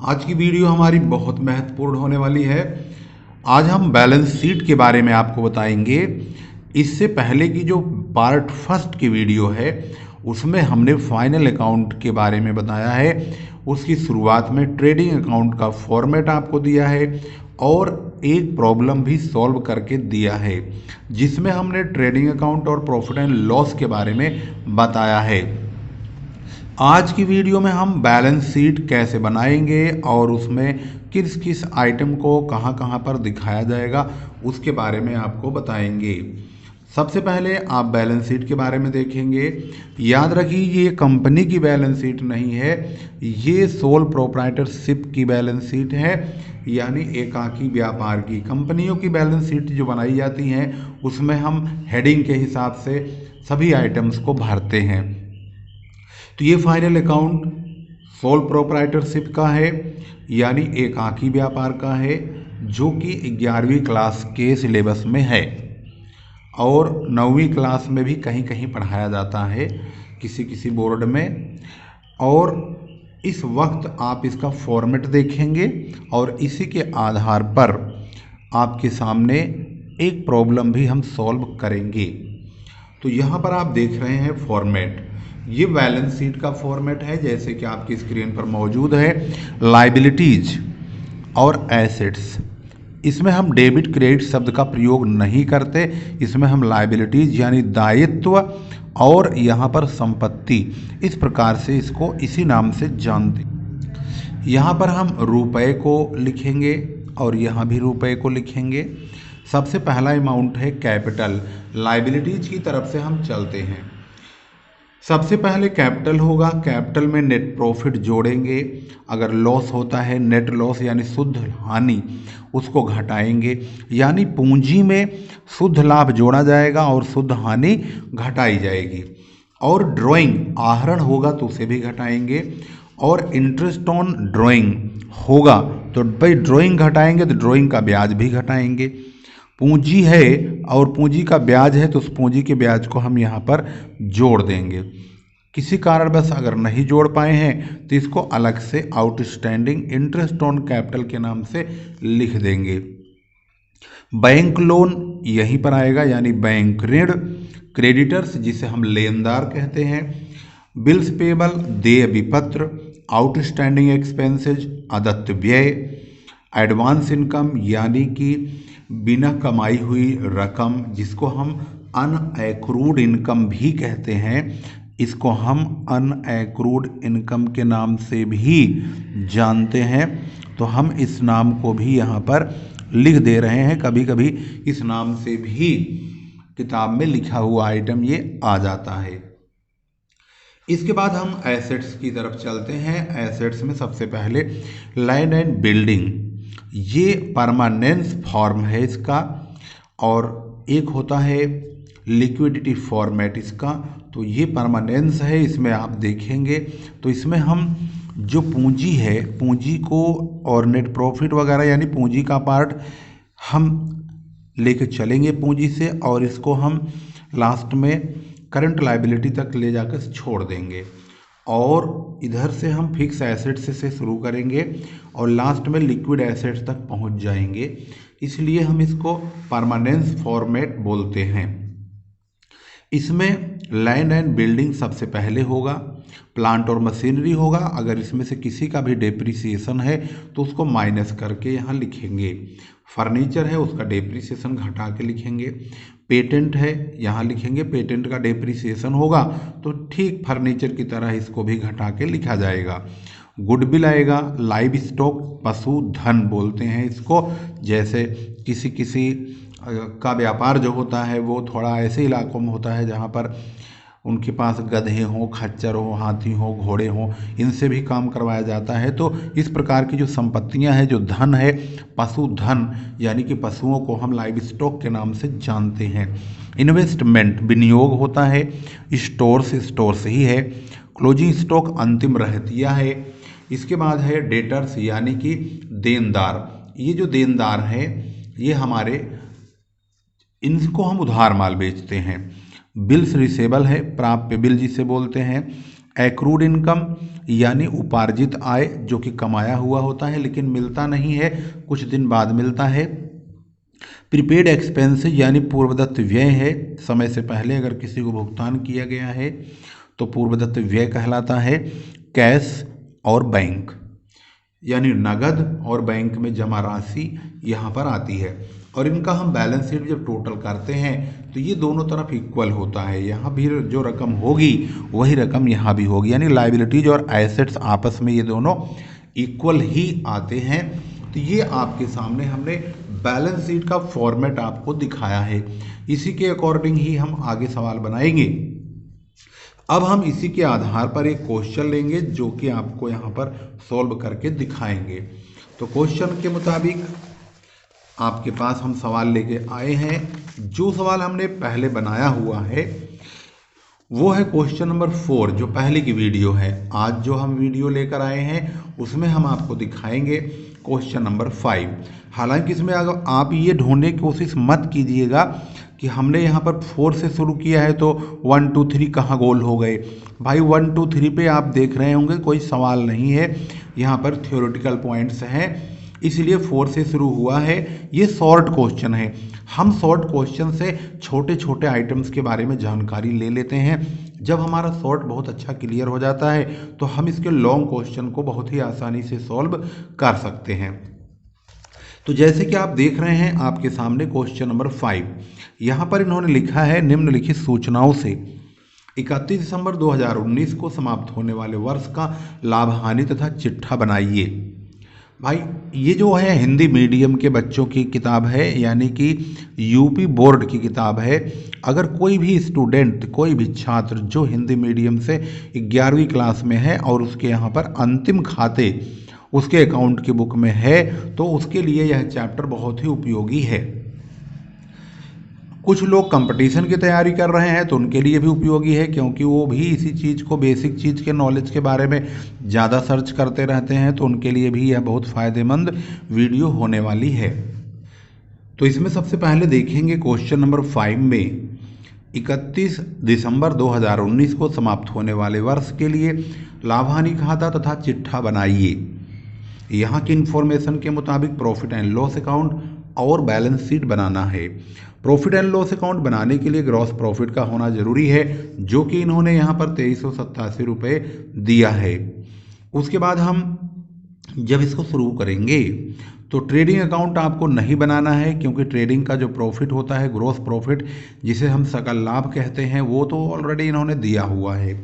आज की वीडियो हमारी बहुत महत्वपूर्ण होने वाली है। आज हम बैलेंस शीट के बारे में आपको बताएंगे। इससे पहले की जो पार्ट फर्स्ट की वीडियो है उसमें हमने फाइनल अकाउंट के बारे में बताया है। उसकी शुरुआत में ट्रेडिंग अकाउंट का फॉर्मेट आपको दिया है और एक प्रॉब्लम भी सॉल्व करके दिया है जिसमें हमने ट्रेडिंग अकाउंट और प्रॉफिट एंड लॉस के बारे में बताया है। आज की वीडियो में हम बैलेंस शीट कैसे बनाएंगे और उसमें किस किस आइटम को कहां कहां पर दिखाया जाएगा उसके बारे में आपको बताएंगे। सबसे पहले आप बैलेंस शीट के बारे में देखेंगे। याद रखिए ये कंपनी की बैलेंस शीट नहीं है, ये सोल प्रोप्राइटरशिप की बैलेंस शीट है, यानी एकाकी व्यापार की। कंपनियों की बैलेंस शीट जो बनाई जाती हैं उसमें हम हेडिंग के हिसाब से सभी आइटम्स को भरते हैं। तो ये फाइनल अकाउंट सोल प्रोप्राइटरशिप का है, यानी एकाकी व्यापार का है, जो कि 11वीं क्लास के सिलेबस में है और 9वीं क्लास में भी कहीं कहीं पढ़ाया जाता है किसी किसी बोर्ड में। और इस वक्त आप इसका फॉर्मेट देखेंगे और इसी के आधार पर आपके सामने एक प्रॉब्लम भी हम सॉल्व करेंगे। तो यहाँ पर आप देख रहे हैं फॉर्मेट, ये बैलेंस शीट का फॉर्मेट है जैसे कि आपकी स्क्रीन पर मौजूद है। लायबिलिटीज और एसेट्स, इसमें हम डेबिट क्रेडिट शब्द का प्रयोग नहीं करते, इसमें हम लायबिलिटीज यानी दायित्व और यहाँ पर संपत्ति, इस प्रकार से इसको इसी नाम से जानते। यहाँ पर हम रुपए को लिखेंगे और यहाँ भी रुपए को लिखेंगे। सबसे पहला अमाउंट है कैपिटल। लायबिलिटीज की तरफ से हम चलते हैं। सबसे पहले कैपिटल होगा, कैपिटल में नेट प्रॉफिट जोड़ेंगे। अगर लॉस होता है नेट लॉस यानी शुद्ध हानि, उसको घटाएंगे, यानी पूंजी में शुद्ध लाभ जोड़ा जाएगा और शुद्ध हानि घटाई जाएगी। और ड्राइंग आहरण होगा तो उसे भी घटाएंगे। और इंटरेस्ट ऑन ड्राइंग होगा तो भाई ड्राइंग घटाएंगे तो ड्राइंग का ब्याज भी घटाएंगे। पूंजी है और पूंजी का ब्याज है तो उस पूंजी के ब्याज को हम यहाँ पर जोड़ देंगे। किसी कारणवश अगर नहीं जोड़ पाए हैं तो इसको अलग से आउटस्टैंडिंग इंटरेस्ट ऑन कैपिटल के नाम से लिख देंगे। बैंक लोन यहीं पर आएगा, यानी बैंक ऋण। क्रेडिटर्स जिसे हम लेनदार कहते हैं। बिल्स पेबल देय विपत्र। आउटस्टैंडिंग एक्सपेंसेज अदत्त व्यय। एडवांस इनकम यानी कि बिना कमाई हुई रकम, जिसको हम अनएक्रूड इनकम भी कहते हैं, इसको हम अनएक्रूड इनकम के नाम से भी जानते हैं। तो हम इस नाम को भी यहाँ पर लिख दे रहे हैं। कभी कभी इस नाम से भी किताब में लिखा हुआ आइटम ये आ जाता है। इसके बाद हम एसेट्स की तरफ चलते हैं। एसेट्स में सबसे पहले लैंड एंड बिल्डिंग, ये परमानेंस फॉर्म है इसका, और एक होता है लिक्विडिटी फॉर्मेट इसका। तो ये परमानेंस है, इसमें आप देखेंगे तो इसमें हम जो पूंजी है, पूंजी को और नेट प्रॉफिट वगैरह यानी पूंजी का पार्ट हम लेके चलेंगे पूंजी से, और इसको हम लास्ट में करंट लायबिलिटी तक ले जाकर छोड़ देंगे। और इधर से हम फिक्स एसेट्स से शुरू करेंगे और लास्ट में लिक्विड एसेट्स तक पहुंच जाएंगे, इसलिए हम इसको परमानेंस फॉर्मेट बोलते हैं। इसमें लैंड एंड बिल्डिंग सबसे पहले होगा। प्लांट और मशीनरी होगा, अगर इसमें से किसी का भी डेप्रिसिएशन है तो उसको माइनस करके यहाँ लिखेंगे। फर्नीचर है उसका डेप्रिसिएशन घटा के लिखेंगे। पेटेंट है यहाँ लिखेंगे, पेटेंट का डेप्रिसिएशन होगा तो ठीक फर्नीचर की तरह इसको भी घटा के लिखा जाएगा। गुडविल आएगा। लाइव स्टॉक पशु धन बोलते हैं इसको, जैसे किसी किसी का व्यापार जो होता है वो थोड़ा ऐसे इलाकों में होता है जहाँ पर उनके पास गधे हों, खच्चर हो, हाथी हो, घोड़े हों, इनसे भी काम करवाया जाता है। तो इस प्रकार की जो संपत्तियां हैं, जो धन है, पशु धन यानी कि पशुओं को हम लाइव स्टॉक के नाम से जानते हैं। इन्वेस्टमेंट विनियोग होता है। स्टोर्स ही है। क्लोजिंग स्टॉक अंतिम रहतिया है। इसके बाद है डेटर्स यानी कि देनदार। ये जो देनदार हैं ये हमारे, इनको हम उधार माल बेचते हैं। बिल्स रिसेबल है, प्राप्य बिल जिसे बोलते हैं। एक्रूड इनकम यानी उपार्जित आय, जो कि कमाया हुआ होता है लेकिन मिलता नहीं है, कुछ दिन बाद मिलता है। प्रीपेड एक्सपेंसेस यानी पूर्वदत्त व्यय है, समय से पहले अगर किसी को भुगतान किया गया है तो पूर्वदत्त व्यय कहलाता है। कैश और बैंक यानी नगद और बैंक में जमा राशि यहाँ पर आती है, और इनका हम बैलेंस शीट जब टोटल करते हैं तो ये दोनों तरफ इक्वल होता है। यहाँ भी जो रकम होगी वही रकम यहाँ भी होगी, यानी लायबिलिटीज और एसेट्स आपस में ये दोनों इक्वल ही आते हैं। तो ये आपके सामने हमने बैलेंस शीट का फॉर्मेट आपको दिखाया है, इसी के अकॉर्डिंग ही हम आगे सवाल बनाएंगे। अब हम इसी के आधार पर एक क्वेश्चन लेंगे जो कि आपको यहाँ पर सॉल्व करके दिखाएंगे। तो क्वेश्चन के मुताबिक आपके पास हम सवाल लेके आए हैं। जो सवाल हमने पहले बनाया हुआ है वो है क्वेश्चन नंबर 4, जो पहले की वीडियो है। आज जो हम वीडियो लेकर आए हैं उसमें हम आपको दिखाएंगे क्वेश्चन नंबर 5। हालांकि इसमें अगर आप ये ढूंढने की कोशिश मत कीजिएगा कि हमने यहाँ पर 4 से शुरू किया है तो 1 2 3 कहाँ गोल हो गए। भाई 1 2 3 पे आप देख रहे होंगे कोई सवाल नहीं है, यहाँ पर थ्योरेटिकल पॉइंट्स हैं, इसलिए 4 से शुरू हुआ है। ये शॉर्ट क्वेश्चन है, हम शॉर्ट क्वेश्चन से छोटे छोटे आइटम्स के बारे में जानकारी ले लेते हैं। जब हमारा शॉर्ट बहुत अच्छा क्लियर हो जाता है तो हम इसके लॉन्ग क्वेश्चन को बहुत ही आसानी से सॉल्व कर सकते हैं। तो जैसे कि आप देख रहे हैं आपके सामने क्वेश्चन नंबर 5, यहाँ पर इन्होंने लिखा है निम्नलिखित सूचनाओं से 31 दिसंबर 2019 को समाप्त होने वाले वर्ष का लाभ हानि तथा चिट्ठा बनाइए। भाई ये जो है हिंदी मीडियम के बच्चों की किताब है, यानी कि यूपी बोर्ड की किताब है। अगर कोई भी स्टूडेंट, कोई भी छात्र जो हिंदी मीडियम से 11वीं क्लास में है और उसके यहाँ पर अंतिम खाते उसके अकाउंट की बुक में है तो उसके लिए यह चैप्टर बहुत ही उपयोगी है। कुछ लोग कंपटीशन की तैयारी कर रहे हैं तो उनके लिए भी उपयोगी है, क्योंकि वो भी इसी चीज़ को, बेसिक चीज़ के नॉलेज के बारे में ज़्यादा सर्च करते रहते हैं, तो उनके लिए भी यह बहुत फ़ायदेमंद वीडियो होने वाली है। तो इसमें सबसे पहले देखेंगे क्वेश्चन नंबर 5 में 31 दिसंबर 2019 को समाप्त होने वाले वर्ष के लिए लाभ हानि खाता तथा चिट्ठा बनाइए। यहाँ की इन्फॉर्मेशन के मुताबिक प्रॉफिट एंड लॉस अकाउंट और बैलेंस शीट बनाना है। प्रॉफिट एंड लॉस अकाउंट बनाने के लिए ग्रॉस प्रॉफिट का होना जरूरी है, जो कि इन्होंने यहाँ पर 2387 रुपये दिया है। उसके बाद हम जब इसको शुरू करेंगे तो ट्रेडिंग अकाउंट आपको नहीं बनाना है, क्योंकि ट्रेडिंग का जो प्रॉफिट होता है, ग्रॉस प्रॉफिट जिसे हम सकल लाभ कहते हैं, वो तो ऑलरेडी इन्होंने दिया हुआ है।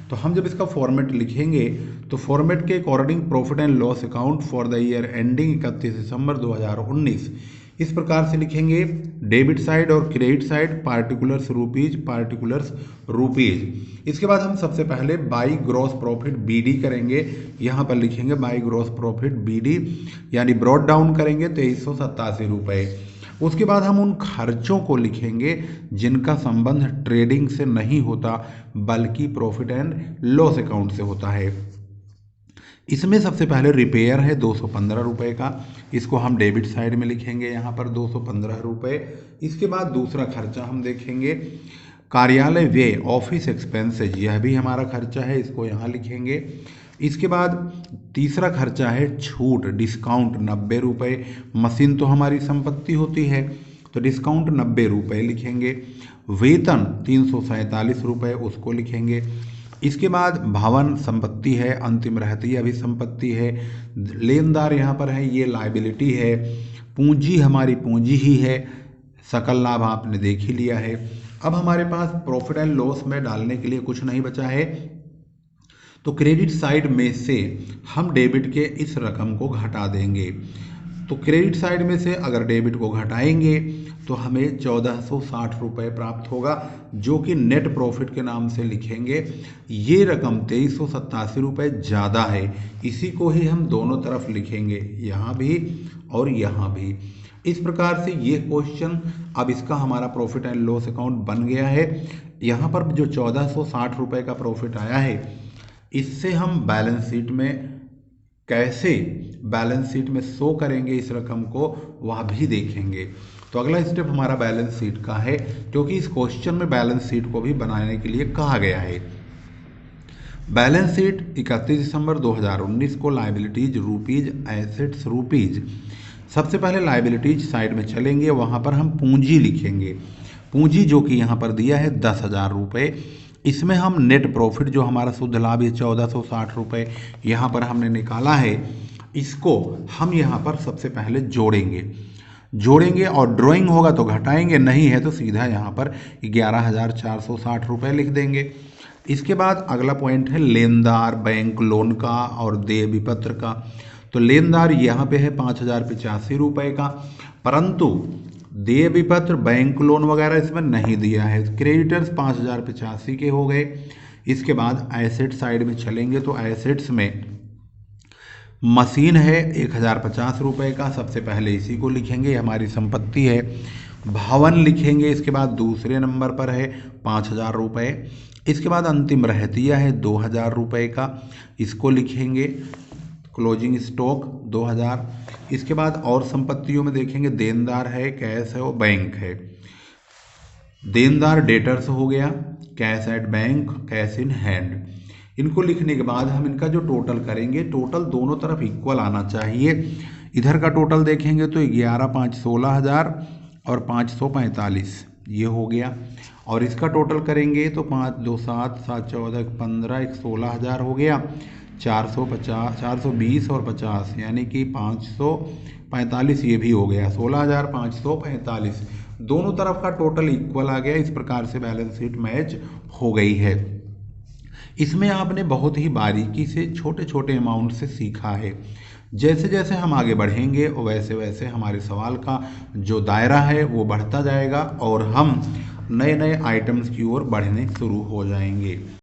तो हम जब इसका फॉर्मेट लिखेंगे तो फॉर्मेट के according profit and loss account for the year ending 31 दिसंबर 2019 इस प्रकार से लिखेंगे। डेबिट साइड और क्रेडिट साइड पार्टिकुलर्स रुपीज। इसके बाद हम सबसे पहले बाई ग्रॉस प्रॉफिट बीडी करेंगे। यहाँ पर लिखेंगे बाई ग्रॉस प्रॉफिट बीडी, यानी ब्रॉड डाउन करेंगे 2387 रुपये। उसके बाद हम उन खर्चों को लिखेंगे जिनका संबंध ट्रेडिंग से नहीं होता बल्कि प्रॉफिट एंड लॉस अकाउंट से होता है। इसमें सबसे पहले रिपेयर है 215 रुपये का, इसको हम डेबिट साइड में लिखेंगे यहाँ पर 215 रुपये। इसके बाद दूसरा खर्चा हम देखेंगे कार्यालय व्यय, ऑफिस एक्सपेंसेज, यह भी हमारा खर्चा है, इसको यहाँ लिखेंगे। इसके बाद तीसरा खर्चा है छूट, डिस्काउंट 90 रुपये। मशीन तो हमारी संपत्ति होती है तो डिस्काउंट 90 रुपये लिखेंगे। वेतन 347 रुपये, उसको लिखेंगे। इसके बाद भवन संपत्ति है, अंतिम रहती अभी संपत्ति है। लेनदार यहाँ पर है, ये लायबिलिटी है। पूंजी हमारी पूंजी ही है। सकल लाभ आपने देख ही लिया है। अब हमारे पास प्रॉफिट एंड लॉस में डालने के लिए कुछ नहीं बचा है, तो क्रेडिट साइड में से हम डेबिट के इस रकम को घटा देंगे। तो क्रेडिट साइड में से अगर डेबिट को घटाएंगे तो हमें 1460 रुपये प्राप्त होगा, जो कि नेट प्रॉफिट के नाम से लिखेंगे। ये रकम 2387 रुपये ज़्यादा है, इसी को ही हम दोनों तरफ लिखेंगे, यहाँ भी और यहाँ भी। इस प्रकार से ये क्वेश्चन, अब इसका हमारा प्रॉफिट एंड लॉस अकाउंट बन गया है। यहाँ पर जो 1460 रुपये का प्रॉफिट आया है, इससे हम बैलेंस शीट में कैसे बैलेंस शीट में शो करेंगे इस रकम को, वह भी देखेंगे। तो अगला स्टेप हमारा बैलेंस शीट का है, क्योंकि इस क्वेश्चन में बैलेंस शीट को भी बनाने के लिए कहा गया है। बैलेंस शीट 31 दिसंबर 2019 को लाइबिलिटीज रुपीज, एसेट्स रुपीज। सबसे पहले लाइबिलिटीज साइड में चलेंगे, वहाँ पर हम पूंजी लिखेंगे। पूंजी जो कि यहाँ पर दिया है 10,000 रुपये। इसमें हम नेट प्रॉफिट जो हमारा शुद्ध लाभ है 1460 रुपये यहाँ पर हमने निकाला है, इसको हम यहाँ पर सबसे पहले जोड़ेंगे और ड्राइंग होगा तो घटाएंगे, नहीं है तो सीधा यहाँ पर 11,460 रुपये लिख देंगे। इसके बाद अगला पॉइंट है लेनदार बैंक लोन का और देय विपत्र का। तो लेनदार यहाँ पे है 5,085 रुपये का, परंतु देय विपत्र बैंक लोन वगैरह इसमें नहीं दिया है। क्रेडिटर्स 5,085 के हो गए। इसके बाद एसेट साइड में चलेंगे तो एसेट्स में मशीन है 1,050 रुपये का, सबसे पहले इसी को लिखेंगे, हमारी संपत्ति है। भवन लिखेंगे, इसके बाद दूसरे नंबर पर है 5,000 रुपये। इसके बाद अंतिम रहतिया है 2,000 रुपये का, इसको लिखेंगे। Closing stock 2,000। इसके बाद और संपत्तियों में देखेंगे देनदार है, कैश है और बैंक है। देनदार डेटर्स हो गया, cash at bank, cash in hand. इनको लिखने के बाद हम इनका जो टोटल करेंगे, टोटल दोनों तरफ इक्वल आना चाहिए। इधर का टोटल देखेंगे तो 11,5 16,000 और 545 ये हो गया, और इसका टोटल करेंगे तो 5 2 7 7 14 15 16,000 हो गया। 450 420 और 50 यानी कि 545 ये भी हो गया, 16,545 दोनों तरफ का टोटल इक्वल आ गया। इस प्रकार से बैलेंस शीट मैच हो गई है। इसमें आपने बहुत ही बारीकी से छोटे छोटे अमाउंट से सीखा है। जैसे जैसे हम आगे बढ़ेंगे वैसे वैसे हमारे सवाल का जो दायरा है वो बढ़ता जाएगा और हम नए नए आइटम्स की ओर बढ़ने शुरू हो जाएंगे।